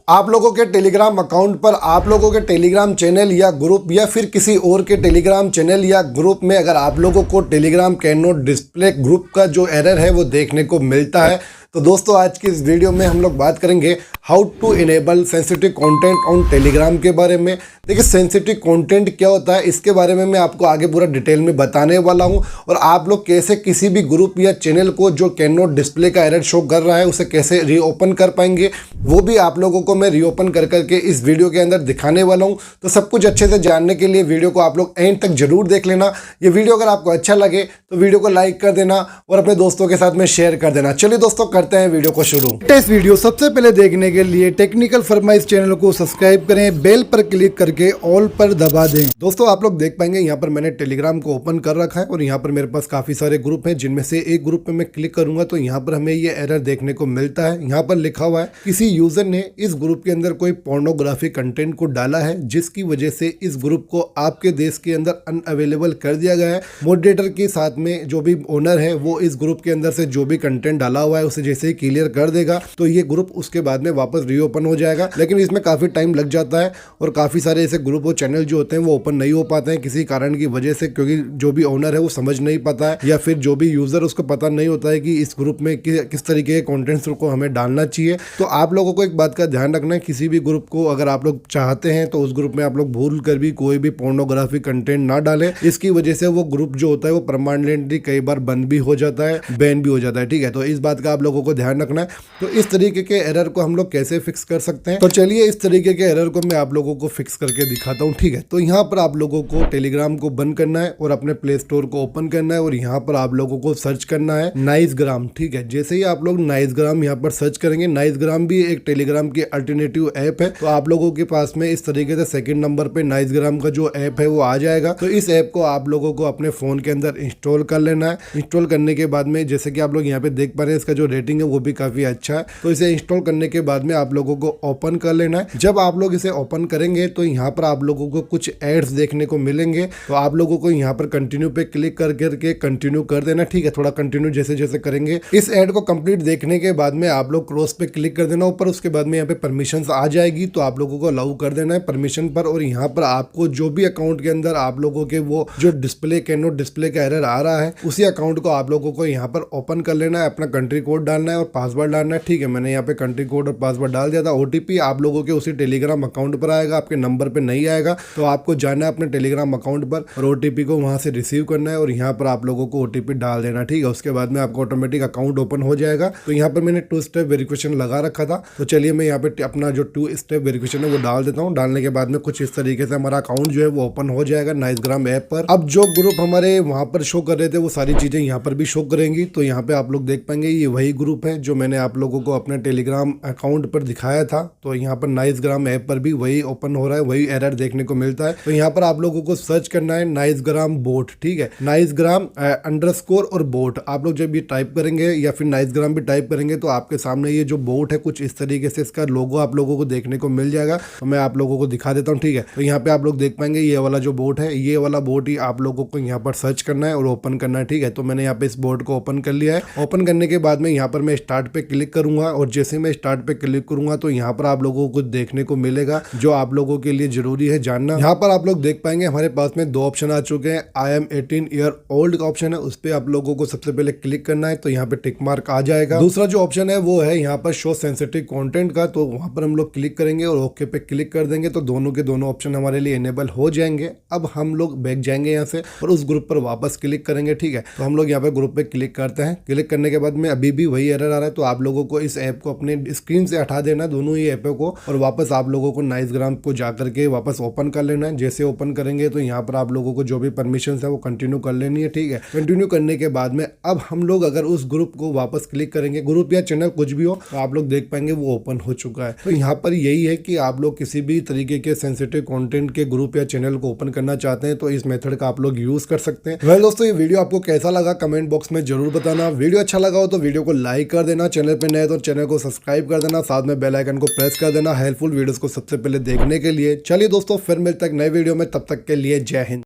आप लोगों के टेलीग्राम अकाउंट पर आप लोगों के टेलीग्राम चैनल या ग्रुप या फिर किसी और के टेलीग्राम चैनल या ग्रुप में अगर आप लोगों को Telegram can not display group का जो एरर है वो देखने को मिलता है, तो दोस्तों आज की इस वीडियो में हम लोग बात करेंगे how to enable sensitive content on Telegram के बारे में। देखिए सेंसिटिव कंटेंट क्या होता है इसके बारे में मैं आपको आगे पूरा डिटेल में बताने वाला हूं, और आप लोग कैसे किसी भी ग्रुप या चैनल को जो कैन नॉट डिस्प्ले का एरर शो कर रहा है उसे कैसे रीओपन कर पाएंगे वो भी आप लोगों को मैं रीओपन कर करके इस वीडियो के अंदर दिखाने वाला हूं। तो सब कुछ अच्छे से जानने के लिए वीडियो को आप लोग एंड तक जरूर देख लेना। ये वीडियो अगर आपको अच्छा लगे तो वीडियो को लाइक कर देना और अपने दोस्तों के साथ में शेयर कर देना। चलिए दोस्तों करते हैं वीडियो को शुरू। इस वीडियो सबसे पहले देखने के लिए टेक्निकल फरमाइश चैनल को सब्सक्राइब करें, बेल पर क्लिक करके ऑल पर दबा दें। दोस्तों आप लोग देख पाएंगे यहाँ पर मैंने टेलीग्राम को ओपन कर रखा है और यहाँ पर मेरे पास काफी सारे ग्रुप हैं, जिनमें से एक ग्रुप पे मैं क्लिक करूंगा तो यहाँ पर हमें ये एरर देखने को मिलता है। यहाँ पर लिखा हुआ है किसी यूजर ने इस ग्रुप के अंदर कोई पोर्नोग्राफी कंटेंट को डाला है जिसकी वजह से इस ग्रुप को आपके देश के अंदर अनअवेलेबल कर दिया गया है। मॉडरेटर के साथ में जो भी ओनर है वो इस ग्रुप के अंदर से जो भी कंटेंट डाला हुआ है उसे जैसे ही क्लियर कर देगा तो ये ग्रुप उसके बाद में वापस रीओपन हो जाएगा। लेकिन इसमें काफी टाइम लग जाता है और काफी सारे ऐसे ग्रुप और चैनल जो होते हैं वो ओपन नहीं हो पाते हैं किसी कारण की वजह से, क्योंकि जो भी ओनर है वो समझ नहीं पाता है या फिर जो भी यूजर उसको पता नहीं होता है कि इस ग्रुप में किस तरीके के कंटेंट्स को हमें डालना चाहिए। तो आप लोगों को एक बात का ध्यान रखना है, किसी भी ग्रुप को अगर आप लोग चाहते हैं तो उस ग्रुप में आप लोग भूल कर भी कोई भी पोर्नोग्राफी कंटेंट ना डालें। इसकी वजह से वो ग्रुप जो होता है वो परमानेंटली कई बार बंद भी हो जाता है, बैन भी हो जाता है। ठीक है, तो इस बात का आप लोगों को ध्यान रखना है। तो इस तरीके के एरर को हम लोग कैसे फिक्स कर सकते हैं, तो चलिए इस तरीके के एरर को मैं आप लोगों को फिक्स करके दिखाता हूँ। ठीक है, तो यहाँ पर आप लोगों को टेलीग्राम को बंद करना है और अपने प्ले स्टोर को ओपन करना है और यहाँ पर आप लोगों को सर्च करना है नाइसग्राम। ठीक है, जैसे ही आप लोग नाइसग्राम यहाँ पर सर्च करेंगे, नाइसग्राम भी एक टेलीग्राम की अल्टरनेटिव ऐप है, तो आप लोगों के पास में इस तरीके से सेकंड नंबर पे नाइसग्राम का जो ऐप है वो आ जाएगा। तो इस ऐप को आप लोगों को अपने फोन के अंदर इंस्टॉल कर लेना है। इंस्टॉल करने के बाद में जैसे कि आप लोग यहाँ पे देख पा रहे हैं इसका जो रेटिंग है वो भी काफी अच्छा है। तो इसे इंस्टॉल करने के बाद में आप लोगों को ओपन कर लेना है। जब आप लोग इसे ओपन करेंगे तो यहाँ पर आप लोगों को कुछ एड्स देखने को मिलेंगे, तो आप लोगों को यहाँ पर कंटिन्यू पे क्लिक करके कंटिन्यू कर देना। ठीक है, थोड़ा कंटिन्यू जैसे जैसे करेंगे इस एड को कंप्लीट देखने के बाद में आप लोग क्रॉस पे क्लिक कर देना ऊपर। उसके बाद में यहाँ पे परमिशन आ जाएगी तो आप लोगों को अलाउ कर देना है परमिशन पर, और यहाँ पर आपको जो भी अकाउंट के अंदर आप लोगों के वो जो डिस्प्ले कैन नॉट डिस्प्ले का एरर आ रहा है उसी अकाउंट को आप लोगों को यहाँ पर ओपन कर लेना है। अपना कंट्री कोड डालना है और पासवर्ड डालना है। ठीक है, मैंने यहाँ पे कंट्री कोड और पासवर्ड डाल दिया था। ओटीपी आप लोगों के उसी टेलीग्राम अकाउंट पर आएगा, आपके नंबर पे नहीं आएगा। तो आपको जाना है अपने टेलीग्राम अकाउंट पर और ओटीपी को वहां से रिसीव करना है और यहाँ पर आप लोगों को ओटीपी डाल देना। ठीक है, उसके बाद में आपको ऑटोमेटिक अकाउंट ओपन हो जाएगा। तो यहाँ पर मैंने 2 स्टेप वेरिफिकेशन लगा रखा था, तो चलिए मैं यहाँ पे अपना जो 2 स्टेप वेरिफिकेशन है वो डाल देता हूँ। डालने के बाद में कुछ इस तरीके से हमारा अकाउंट जो है वो ओपन हो जाएगा नाइसग्राम ऐप पर। अब जो ग्रुप हमारे वहां पर शो कर रहे थे वो सारी चीजें यहाँ पर भी शो करेंगी। तो यहाँ पे आप लोग देख पाएंगे ये वही ग्रुप है जो मैंने आप लोगों को अपने टेलीग्राम अकाउंट पर दिखाया था। तो यहाँ पर नाइसग्राम ऐप पर भी वही ओपन हो रहा है, वही एरर देखने को मिलता है। तो यहाँ पर आप लोगों को सर्च करना है नाइसग्राम बोट। ठीक है, नाइसग्राम अंडरस्कोर और बोट आप लोग जब ये टाइप करेंगे या फिर नाइसग्राम भी टाइप करेंगे तो आपके सामने ये जो बोट है कुछ इस तरीके से इसका लोगो आप लोगों को देखने को मिल जाएगा। तो मैं आप लोगों को दिखा देता हूँ। ठीक है, तो यहाँ पे आप लोग देख पाएंगे ये वाला जो बोट है, ये वाला बोट ही आप लोगों को यहाँ पर सर्च करना है और ओपन करना है। ठीक है, तो मैंने यहाँ पे इस बोट को ओपन कर लिया है। ओपन करने के बाद में यहाँ पर मैं स्टार्ट पे क्लिक करूंगा और जैसे मैं स्टार्ट पे क्लिक करूंगा तो यहाँ पर आप लोगों को देखने को मिलेगा जो आप लोगों के लिए जरूरी है जानना। यहाँ पर आप लोग देख पाएंगे हमारे पास में 2 ऑप्शन आ चुके हैं। आई एम 18 ईयर ओल्ड का ऑप्शन है, उस पर आप लोगों को सबसे पहले क्लिक करना है तो यहाँ पे टिक मार्क आ जाएगा। दूसरा जो ऑप्शन है वो है यहाँ पर शो सेंसिटिव कंटेंट का, तो वहां पर हम लोग क्लिक करेंगे और ओके पे क्लिक कर देंगे तो दोनों के दोनों ऑप्शन हमारे लिए इनेबल हो जाएंगे। अब हम लोग बैक जाएंगे यहाँ से और उस ग्रुप पर वापस क्लिक करेंगे। ठीक है, तो हम लोग यहाँ पे ग्रुप पे क्लिक करते हैं। क्लिक करने के बाद में अभी भी वही एरर आ रहा है, तो आप लोगों को इस ऐप को अपने स्क्रीन से हटा देना दोनों ही ऐप को और वापस आप लोगों को नाइसग्राम को जाकर के वापस ओपन कर लेना है। जैसे ओपन करेंगे तो यहाँ पर आप लोगों को जो भी परमिशन है वो कंटिन्यू कर लेनी है। ठीक है, कंटिन्यू करने के बाद में अब हम लोग अगर उस ग्रुप को वापस क्लिक करेंगे, ग्रुप या चैनल कुछ भी हो, तो आप लोग देख पाएंगे वो ओपन हो चुका है। तो यहाँ पर यही है कि आप लोग किसी भी तरीके के सेंसिटिव कंटेंट के ग्रुप या चैनल को ओपन करना चाहते हैं तो इस मेथड का आप लोग यूज कर सकते हैं। वेल दोस्तों, ये वीडियो आपको कैसा लगा कमेंट बॉक्स में जरूर बताना। वीडियो अच्छा लगा हो तो वीडियो को लाइक कर देना, चैनल पे नए तो चैनल को सब्सक्राइब कर देना, साथ में बेल आइकन को प्रेस कर देना हेल्पफुल वीडियोस को सबसे पहले देखने के लिए। चलिए दोस्तों, फिर मिलते हैं नए वीडियो में, तब तक के लिए जय हिंद।